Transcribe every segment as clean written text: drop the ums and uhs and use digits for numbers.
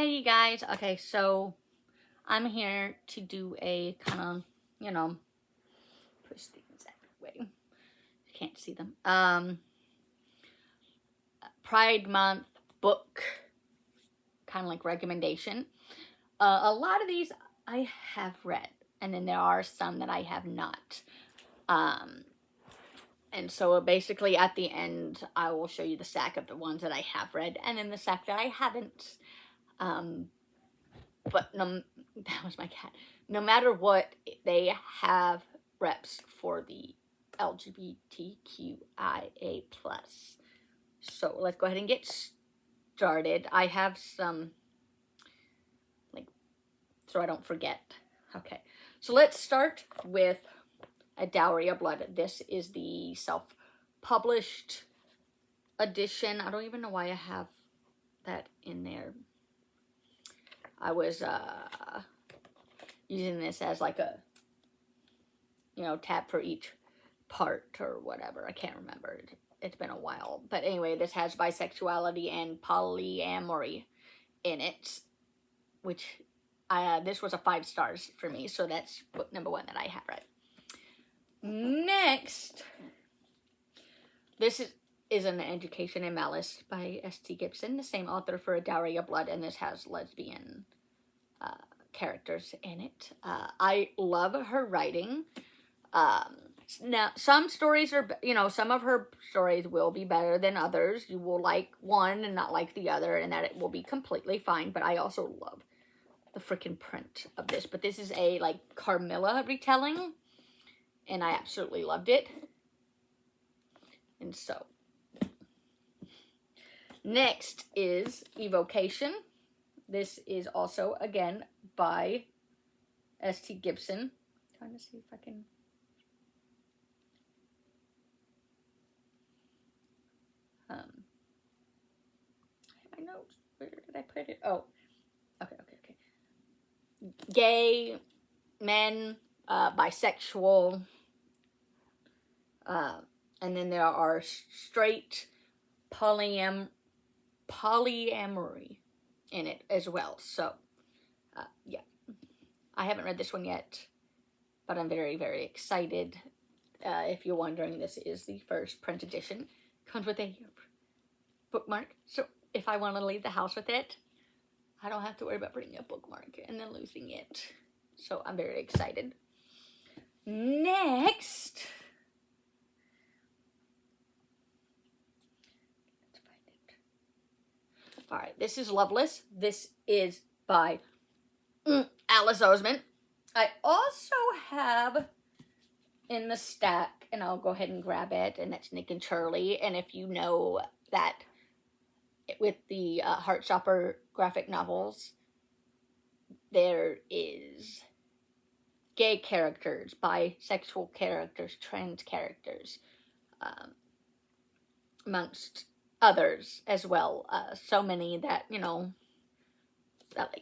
Hey you guys, okay, so I'm here to do a kind of, push things that way. You can't see them. Pride Month book, kind of like recommendation. A lot of these I have read, and then there are some that I have not. And so basically at the end, I will show you the stack of the ones that I have read, and then the stack that I haven't. But no, that was my cat. No matter what, they have reps for the LGBTQIA+. So let's go ahead and get started. I have some, so I don't forget. Okay, so let's start with A Dowry of Blood. This is the self-published edition. I don't even know why I have that in there. I was using this as like a, tab for each part or whatever. I can't remember. It's been a while. But anyway, this has bisexuality and polyamory in it, which this was a 5 stars for me. So that's book number 1 that I have read. Next, this is An Education in Malice by S.T. Gibson, the same author for A Dowry of Blood, and this has lesbian characters in it. I love her writing. Now, some stories are, some of her stories will be better than others. You will like one and not like the other, and that it will be completely fine, but I also love the freaking print of this. But this is a, Carmilla retelling, and I absolutely loved it. And so, next is Evocation. This is also, again, by S.T. Gibson. Trying to see if I can... my notes. Where did I put it? Oh. Okay. Gay, men, bisexual, and then there are straight polyamory in it as well. So, yeah. I haven't read this one yet, but I'm very, very excited. If you're wondering, this is the first print edition. Comes with a bookmark, so if I want to leave the house with it, I don't have to worry about putting a bookmark and then losing it. So I'm very excited. Next, let's find it. All right, this is Loveless. This is by Alice Oseman. I also have in the stack, and I'll go ahead and grab it, and that's Nick and Charlie. And if you know that with the Heartstopper graphic novels, there is gay characters, bisexual characters, trans characters, amongst others as well. So many that, that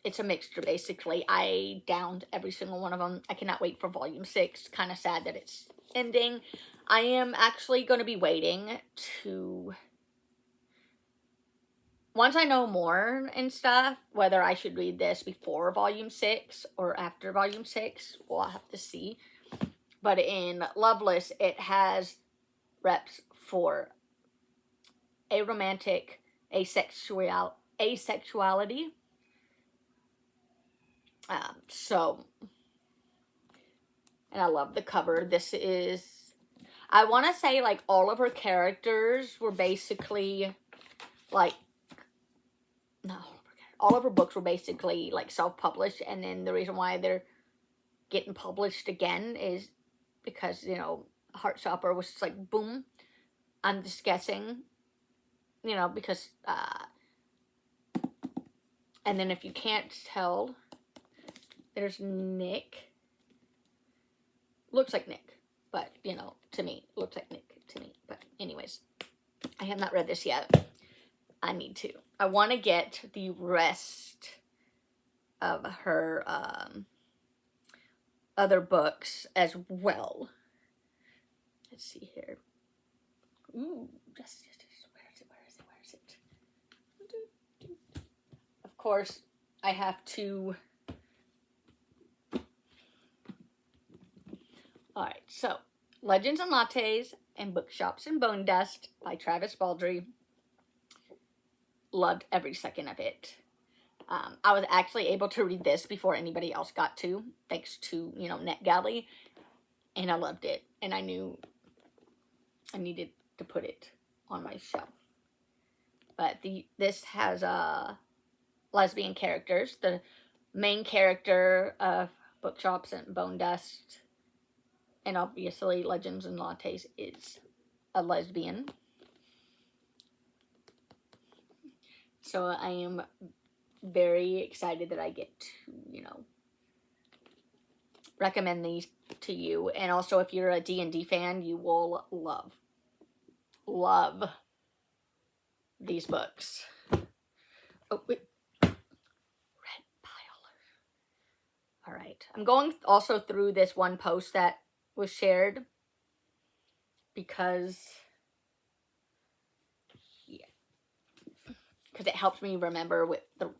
it's a mixture basically. I downed every single one of them. I cannot wait for volume 6. Kind of sad that it's ending. I am actually going to be waiting to... Once I know more and stuff, whether I should read this before volume 6 or after volume 6, we'll have to see. But in Loveless, it has reps for aromantic asexuality. And I love the cover. This is, I want to say, all of her characters were basically, all of her books were basically, self-published, and then the reason why they're getting published again is because, Heartstopper was just boom. I'm just guessing, because, and then if you can't tell, there's Nick. Looks like Nick, but, to me, looks like Nick to me. But anyways, I have not read this yet. I need to. I want to get the rest of her other books as well. Let's see here. Ooh, where is it? course, I have to... Alright, so, Legends and Lattes and Bookshops and Bone Dust by Travis Baldree. Loved every second of it. I was actually able to read this before anybody else got to, thanks to, you know, NetGalley, and I loved it, and I knew I needed to put it on my shelf. But this has lesbian characters. The main character of Bookshops and Bone Dust, and obviously Legends and Lattes, is a lesbian. So I am very excited that I get to, you know, recommend these to you. And also, if you're a D&D fan, you will love these books. Oh, wait. Red pile. All right. I'm going also through this one post that was shared because it helps me remember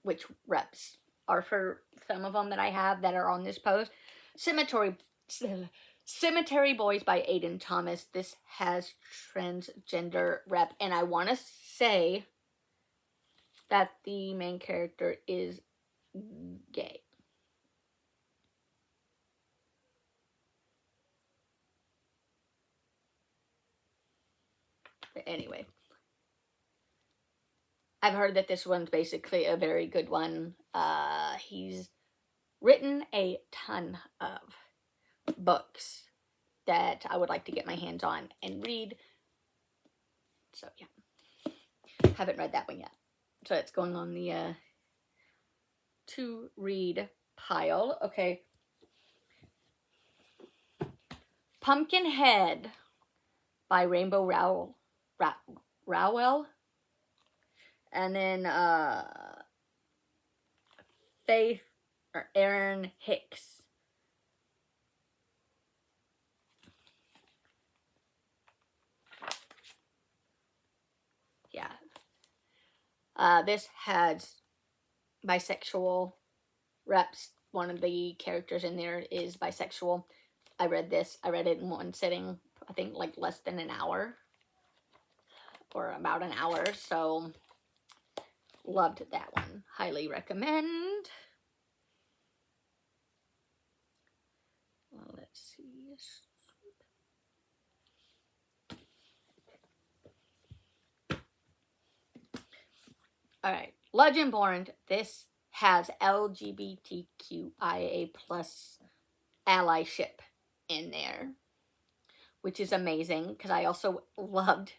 which reps are for some of them that I have that are on this post. Cemetery Boys by Aiden Thomas. This has transgender rep, and I want to say that the main character is gay. But anyway, I've heard that this one's basically a very good one. He's written a ton of books that I would like to get my hands on and read. So, yeah. Haven't read that one yet. So, it's going on the to read pile. Okay. Pumpkinhead by Rainbow Rowell. And then Faith or Aaron Hicks. Yeah. This has bisexual reps. One of the characters in there is bisexual. I read this. I read it in one sitting. I think like less than an hour. Or about an hour. So, loved that one. Highly recommend. Well, let's see. Alright, Legendborn. This has LGBTQIA plus allyship in there, which is amazing because I also loved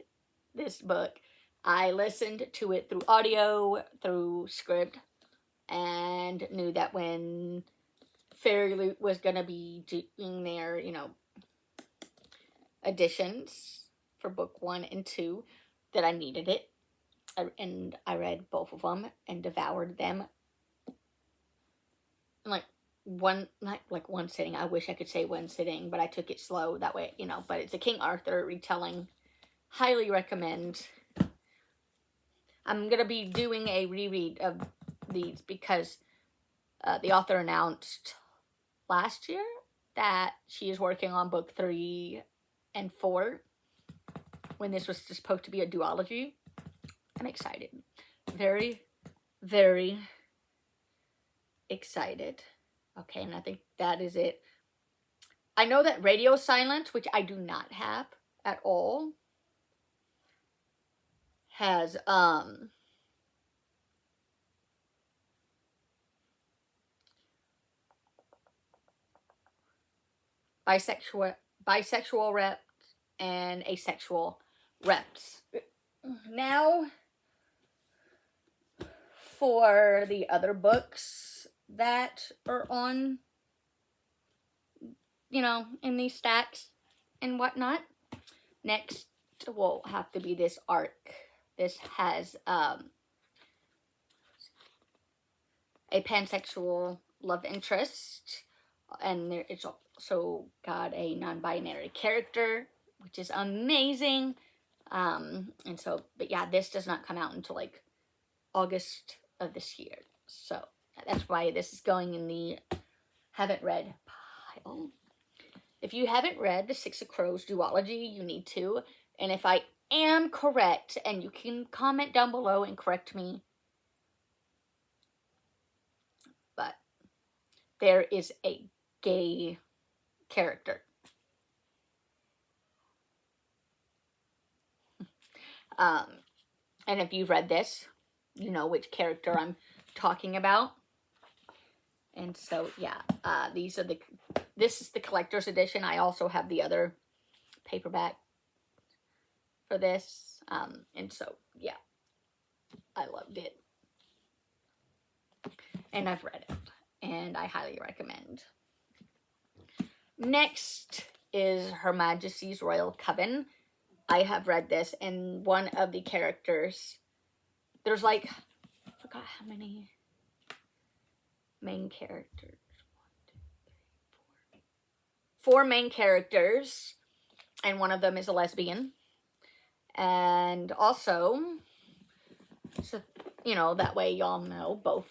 this book. I listened to it through audio, through script, and knew that when Fairy Loot was going to be doing their, you know, editions for book 1 and 2, that I needed it. And I read both of them and devoured them in like one sitting. I wish I could say one sitting, but I took it slow that way, you know. But it's a King Arthur retelling. Highly recommend. I'm gonna be doing a reread of these because the author announced last year that she is working on book 3 and 4 when this was supposed to be a duology. I'm excited. Very, very excited. Okay, and I think that is it. I know that Radio Silence, which I do not have at all, has bisexual reps and asexual reps. Now, for the other books that are on, you know, in these stacks and whatnot, next will have to be this arc. This has a pansexual love interest, and it's also got a non-binary character, which is amazing. And so, but yeah, this does not come out until like August of this year. So that's why this is going in the haven't read pile. If you haven't read the Six of Crows duology, you need to. And if I am correct, and you can comment down below and correct me, but there is a gay character. And if you've read this, you know which character I'm talking about. And so, yeah, this is the collector's edition. I also have the other paperback for this. And so, yeah, I loved it. And I've read it. And I highly recommend. Next is Her Majesty's Royal Coven. I have read this, and one of the characters, there's like, I forgot how many main characters. 4 main characters, and one of them is a lesbian. And also, so, you know, that way y'all know both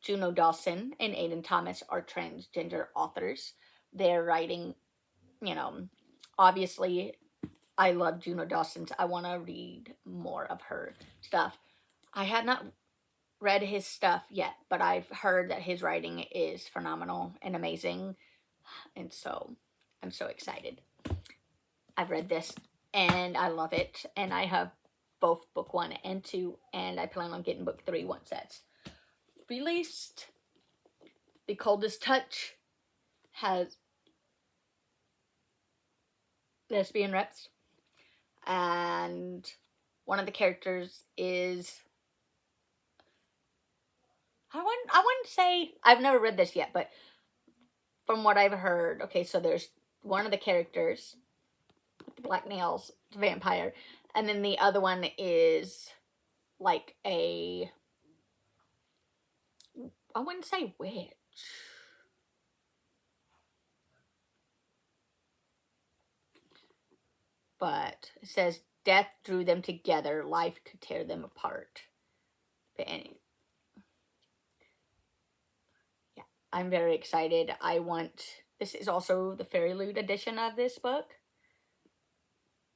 Juno Dawson and Aiden Thomas are transgender authors. They're writing, you know, obviously, I love Juno Dawson's. I want to read more of her stuff. I have not read his stuff yet, but I've heard that his writing is phenomenal and amazing. And so, I'm so excited. I've read this, and I love it. And I have both book 1 and 2, and I plan on getting book 3 once that's released. The Coldest Touch has lesbian reps, and one of the characters is, I wouldn't say, I've never read this yet, but from what I've heard, okay, so there's one of the characters with the black nails, the vampire, and then the other one is like I wouldn't say witch. But it says, death drew them together, life could tear them apart. But anyway, yeah, I'm very excited. This is also the Fairy Loot edition of this book.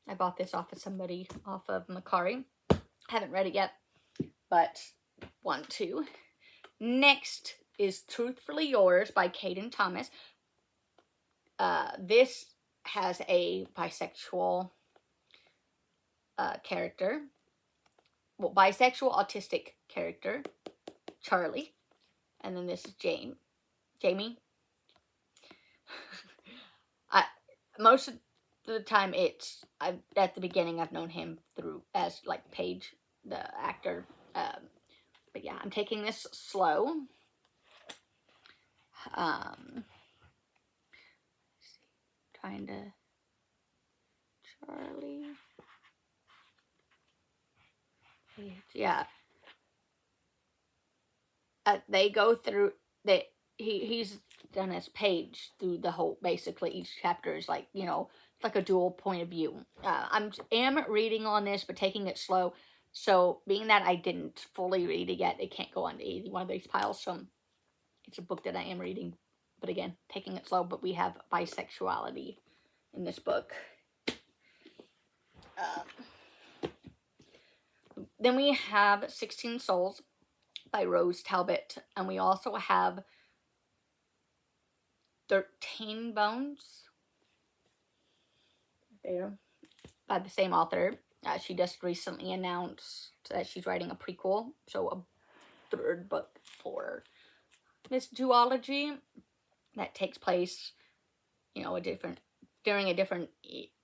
I bought this off of Macari. Haven't read it yet, but want to. Next is Truthfully Yours by Caden Thomas. This has a bisexual character. Well, bisexual autistic character, Charlie. And then this is Jamie. Most of the time at the beginning I've known him through as like Paige, the actor. But yeah, I'm taking this slow. Trying to Charlie. Yeah. They go through he's done as Paige through the whole, basically each chapter is like, you know, it's like a dual point of view. I am reading on this, but taking it slow. So being that I didn't fully read it yet, it can't go on either one of these piles. So it's a book that I am reading, but again, taking it slow. But we have bisexuality in this book. Then we have 16 Souls by Rose Talbot, and we also have 13 Bones there by the same author. She just recently announced that she's writing a prequel, so a 3rd book for this duology that takes place, you know, during a different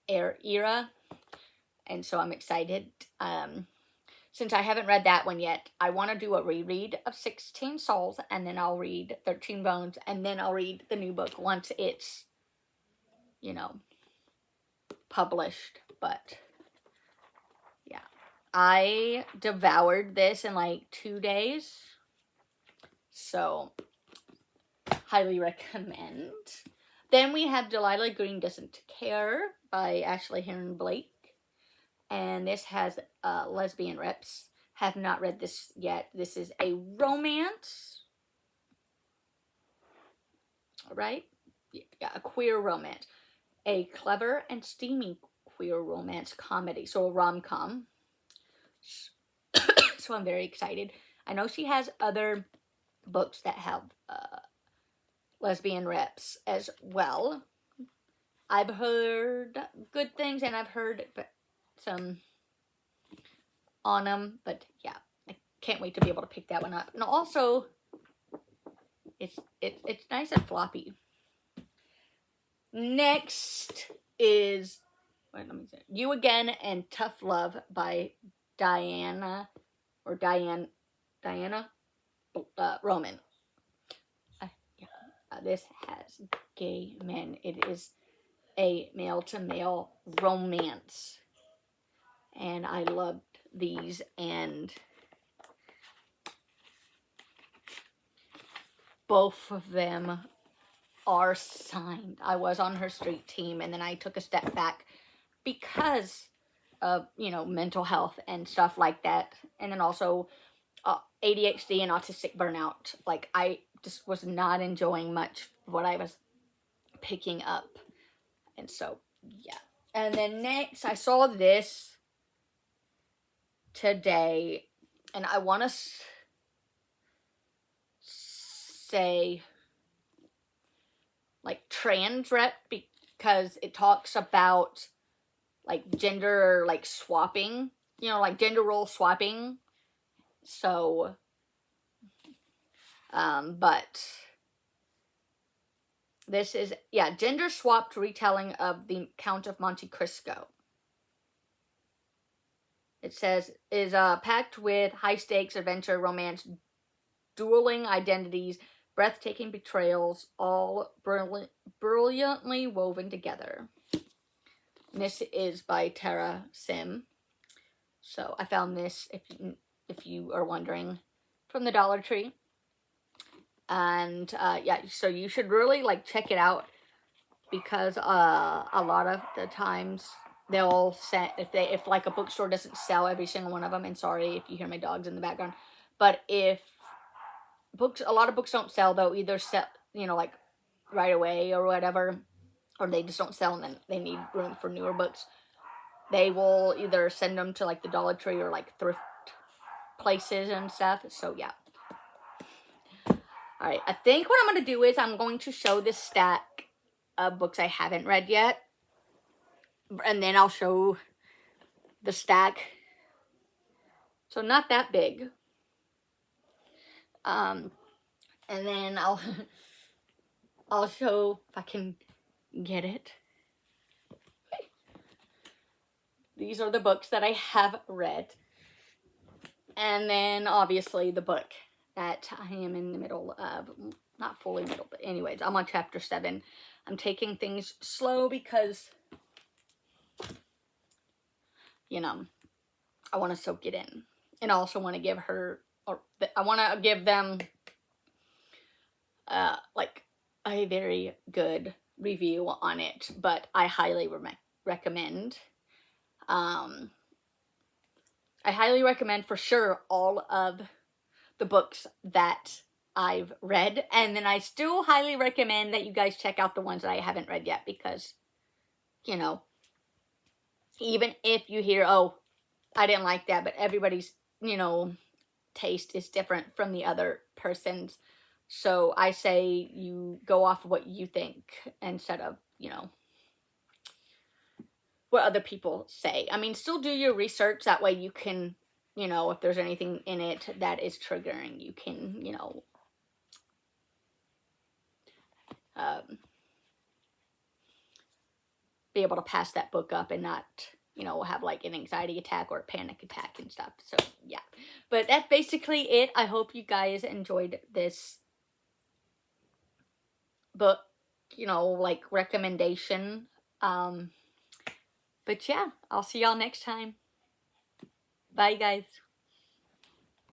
era, and so I'm excited. Since I haven't read that one yet, I want to do a reread of 16 Souls, and then I'll read 13 Bones, and then I'll read the new book once it's, you know, published. But yeah, I devoured this in like 2 days, so highly recommend. Then we have Delilah Green Doesn't Care by Ashley Heron Blake. And this has lesbian reps. have not read this yet. This is a romance, right? Yeah, a queer romance. A clever and steamy queer romance comedy. So a rom-com. So I'm very excited. I know she has other books that have lesbian reps as well. I've heard good things, and I've heard some on them, but yeah, I can't wait to be able to pick that one up. And also, it's nice and floppy. Next is, wait, let me see, You Again and Tough Love by Diana Roman. This has gay men. It is a male-to-male romance, and I loved these, and both of them are signed. I was on her street team, and then I took a step back because of, you know, mental health and stuff like that, and then also ADHD and autistic burnout. Like, I just was not enjoying much of what I was picking up, and so yeah. And then next, I saw this today, and I want to say like trans rep, because it talks about like gender like swapping, you know, like gender role swapping. So but this is, yeah, gender swapped retelling of the Count of Monte Cristo. It says, is packed with high stakes adventure, romance, dueling identities, breathtaking betrayals, all brilliantly woven together. And this is by Tara Sim. So I found this, if you are wondering, from the Dollar Tree. And yeah, so you should really like check it out, because a lot of the times they'll set, if like a bookstore doesn't sell every single one of them, and sorry if you hear my dogs in the background, but if a lot of books don't sell, they'll either sell, you know, like right away or whatever, or they just don't sell and then they need room for newer books. They will either send them to like the Dollar Tree or like thrift places and stuff. So yeah. Alright, I think what I'm going to do is I'm going to show this stack of books I haven't read yet, and then I'll show the stack. So not that big. And then I'll show if I can get it. These are the books that I have read. And then obviously the book that I am in the middle of, not fully middle, but anyways, I'm on chapter 7. I'm taking things slow because, you know, I want to soak it in. And I also want to give her, or I want to give them, like, a very good review on it. But I highly recommend. I highly recommend for sure all of the books that I've read. And then I still highly recommend that you guys check out the ones that I haven't read yet, because, you know, even if you hear, oh, I didn't like that, but everybody's, you know, taste is different from the other person's. So I say you go off of what you think instead of, you know, what other people say. I mean, still do your research. That way you can, you know, if there's anything in it that is triggering, you can, you know, be able to pass that book up and not, you know, have like an anxiety attack or a panic attack and stuff. So yeah, but that's basically it. I hope you guys enjoyed this book, you know, like recommendation. But yeah, I'll see y'all next time. Bye, guys.